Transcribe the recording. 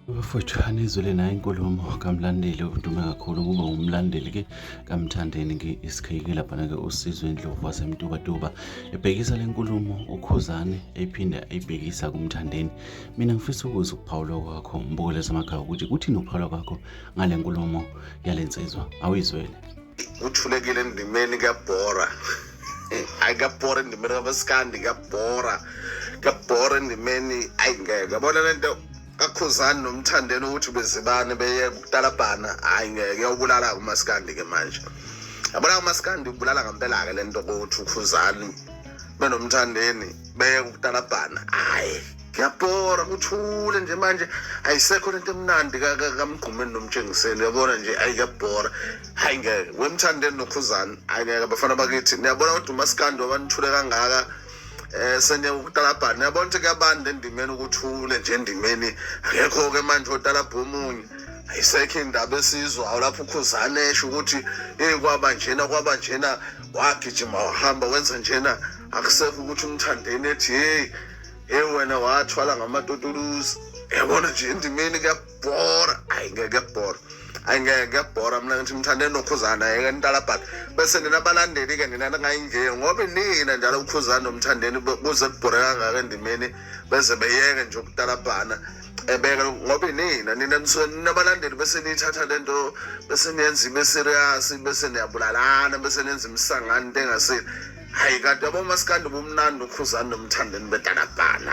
Bafowethu anizwele nayo inkulumo kaMlandeli odume kakhulu kube umlandeli-ke kaMthandeni SK laphana-ke uSizwe Ndlovu waseMtubatuba ebhekisa le nkulumo uKhuzani ephinde ayibhekisa kuMthandeni. Mina ngifisa ukuzwa ukuphawula kwakho Mbukelezi Makhaya ukuthi kuthini ukuphawula kwakho ngale nkulumo yale nsizwa awuyizwele. Uthulekile endimeni kuyabhora. Ayikabhora endimeni kaMaskandi kuyabhora endimeni ayingeke yabona lento kaKhuzani noMthandeni ukuthi bezibane beye kutalabhana hayi ngeke uyobulala kuMaskandi ke manje. Yabona uMaskandi ubulala ngempela ke lento ukuthi uKhuzani benomthandeni beye kutalabhana hayi kuyabhora uthule nje manje ayisekho lento emnandi kaMgqumeni noMtshengiseni yabona nje ayikabhora hayi ngeke weMthandeni noKhuzani ayingeke bafana bakithi niyabona ukuthi uMaskandi wabanithule kangaka senye ukutalabhana yabona ukuthi kuyabanda endimeni ukuthule nje endimeni akekho ke manje otalabha omunye ayisekho indaba esizwayo lapho uKhuzani esho ukuthi kwaba njena wagijima wahamba wenza njena akusekho ukuthi uMthandeni ethi wena wathwala ngamatotuluzi yabona nje endimeni kuyabhora ayingeke kuyabhora mina ngithi Mthandeni noKhuzani ayeke nitalabhana bese nina abalandeli ke nina ngayingeke ngoba nina njalo uKhuzani noMthandeni kuze kubhore kangaka endimeni bese beyeke nje ukutalabhana ebeka ngoba nina abalandeli bese nithatha lento bese niyenza ibe serious bese niyabulalana bese nenza imsangano into engasile hayi kanti yabo Maskandi bomnandi uKhuzani noMthandeni betalabhana.